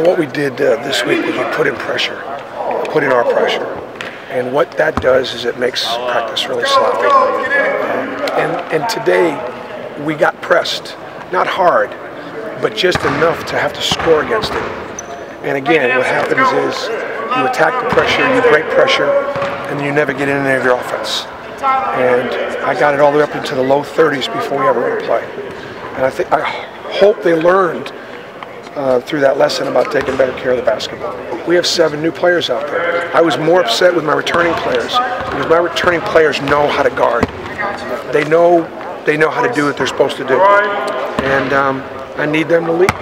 What we did this week was we put in our pressure. And what that does is it makes practice really sloppy. And today we got pressed, not hard, but just enough to have to score against it. And again, what happens is you attack the pressure, you break pressure, and you never get in any of your offense. And I got it all the way up into the low 30s before we ever went to play. And I hope they learned through that lesson about taking better care of the basketball. We have 7 new players out there. I was more upset with my returning players because my returning players know how to guard. They know how to do what they're supposed to do. And I need them to lead.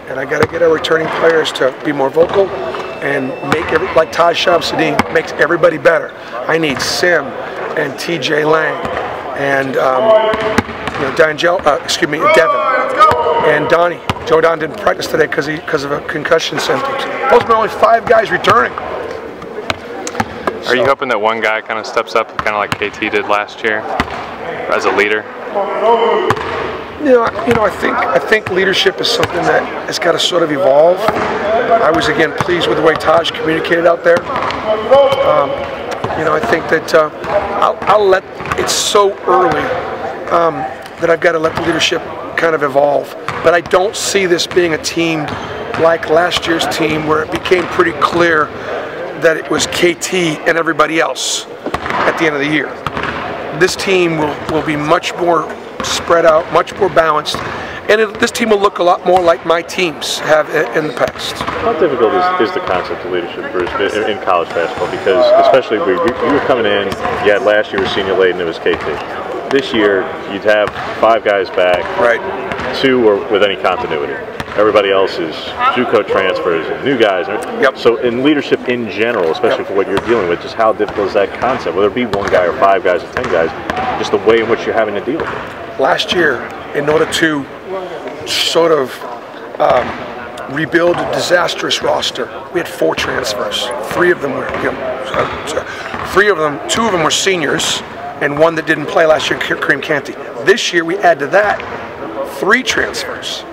And I got to get our returning players to be more vocal and make like Taj Shamsuddin makes everybody better. I need Sim and TJ Lang and Devin and Donnie. Joe Don didn't practice today because of concussion symptoms. Those are only 5 guys returning. Are you hoping that one guy kind of steps up, kind of like KT did last year, as a leader? I think leadership is something that has got to sort of evolve. I was again pleased with the way Taj communicated out there. I think that I'll let. It's so early that I've got to let the leadership kind of evolve. But I don't see this being a team like last year's team where it became pretty clear that it was KT and everybody else at the end of the year. This team will be much more spread out, much more balanced, and this team will look a lot more like my teams have in the past. How difficult is the concept of leadership, Bruce, in college basketball? Because especially you were coming in, you had last year was senior late and it was KT. This year, you'd have 5 guys back, right? 2 were with any continuity. Everybody else is JUCO transfers, new guys. Yep. So in leadership in general, especially for what you're dealing with, just how difficult is that concept? Whether it be 1 guy or 5 guys or 10 guys, just the way in which you're having to deal with it. Last year, in order to sort of rebuild a disastrous roster, we had 4 transfers. 3 of them were, 2 of them were seniors, and 1 that didn't play last year, Kareem Canty. This year, we add to that 3 transfers.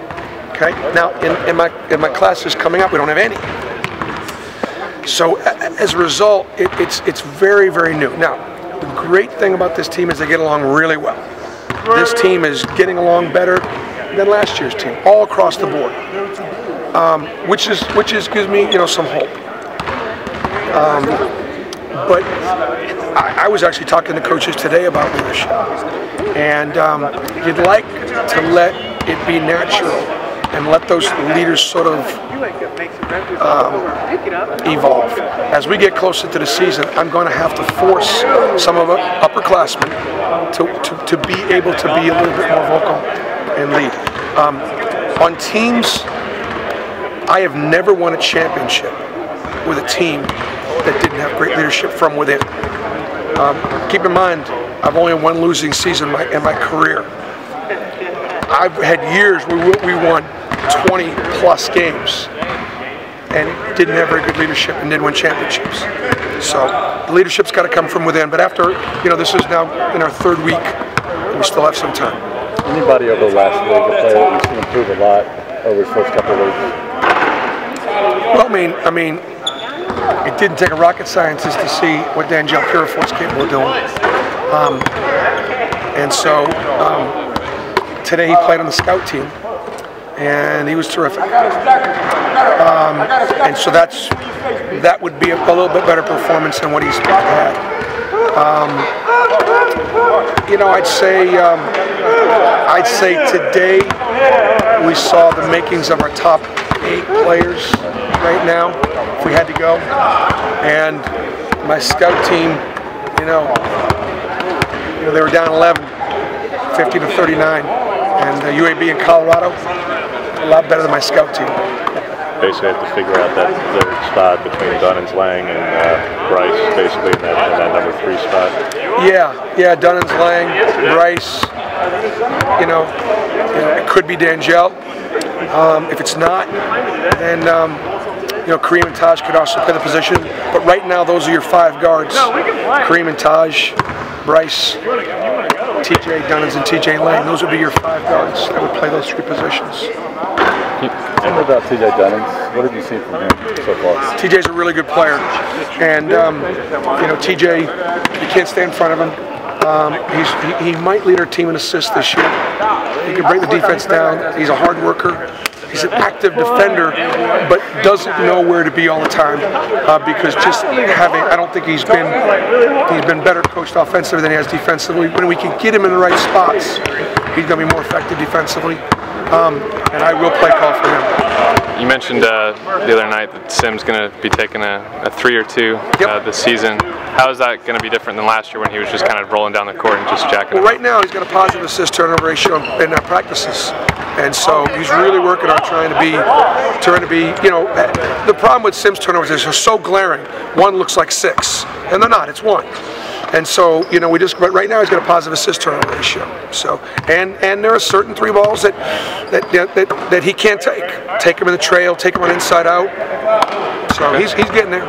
Okay. Now, in my classes coming up, we don't have any. So as a result, it's very, very new. Now, the great thing about this team is they get along really well. This team is getting along better than last year's team, all across the board, which gives me some hope. But I was actually talking to coaches today about leadership, and you'd like to let it be natural and let those leaders sort of evolve. As we get closer to the season, I'm going to have to force some of the upperclassmen to be able to be a little bit more vocal and lead. On teams, I have never won a championship with a team that didn't have great leadership from within. Keep in mind, I've only won losing season in my career. I've had years where we won 20-plus games and didn't have very good leadership and didn't win championships. So the leadership's got to come from within. But after, this is now in our 3rd week, we still have some time. Anybody over the last league to play that you've seen improve a lot over the first couple of weeks? Well, I mean, it didn't take a rocket scientist to see what D'Angelo Purifoy's capable of doing. And so today he played on the scout team, and he was terrific. And so that would be a little bit better performance than what he's had. I'd say today we saw the makings of our top 8 players right now, if we had to go. And my scout team, they were down 11, 50-39, and UAB in Colorado, a lot better than my scout team. Basically have to figure out that 3rd spot between Dunnins, Lang, and Bryce, basically in that number 3 spot. Yeah, Dunnins, Lang, Bryce. It could be D'Angelo. If it's not, then Kareem and Taj could also play the position. But right now, those are your 5 guards: Kareem and Taj, Bryce, TJ Dunnins, and TJ Lang. Those would be your 5 guards that would play those 3 positions. Tell me about TJ Jennings. What have you seen from him so far? TJ's a really good player, and you know, TJ, you can't stay in front of him. He might lead our team in assists this year. He can bring the defense down. He's a hard worker. He's an active defender, but doesn't know where to be all the time because just having, I don't think he's been better coached offensively than he has defensively. When we can get him in the right spots, he's going to be more effective defensively, and I will play call for him. You mentioned the other night that Sim's going to be taking a 3 or 2 this season. How is that going to be different than last year when he was just kind of rolling down the court and just jacking? Well, right now he's got a positive assist turnover ratio in practices, and so he's really working on trying to be. You know, the problem with Sim's turnovers is they're so glaring. One looks like 6, and they're not. It's 1. And so, you know, but right now he's got a positive assist turnover ratio. So, and there are certain 3 balls that he can't take. Take him in the trail, take him on inside out. So he's getting there.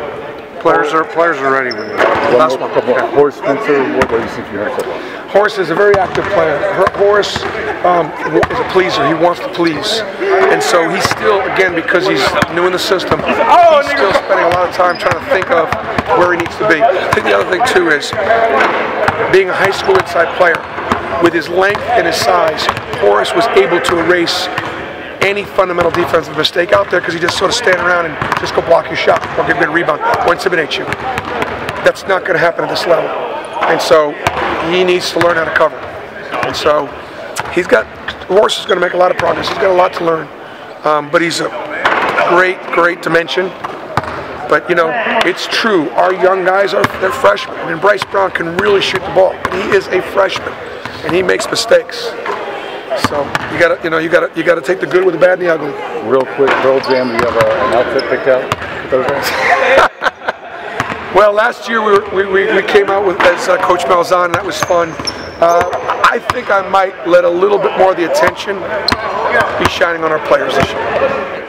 Players are ready with him. Last one. Horace Spencer, what do you see from your so far? Horace is a very active player. Horace is a pleaser. He wants to please. And so he's still, again, because he's new in the system, he's still spending a lot of time trying to think of where he needs to be. I think the other thing, too, is being a high school inside player, with his length and his size, Horace was able to erase any fundamental defensive mistake out there because he just sort of stand around and just go block your shot or get a good rebound or intimidate you. That's not going to happen at this level. And so he needs to learn how to cover. And so Horace is going to make a lot of progress. He's got a lot to learn. But he's a great dimension. But, you know, it's true. Our young guys they're freshmen. And Bryce Brown can really shoot the ball. He is a freshman, and he makes mistakes. So you gotta take the good with the bad and the ugly. Real quick, Pearl Jam. Do you have an outfit picked out? Well, last year we came out with as Coach Malzahn, and that was fun. I think I might let a little bit more of the attention be shining on our players this year.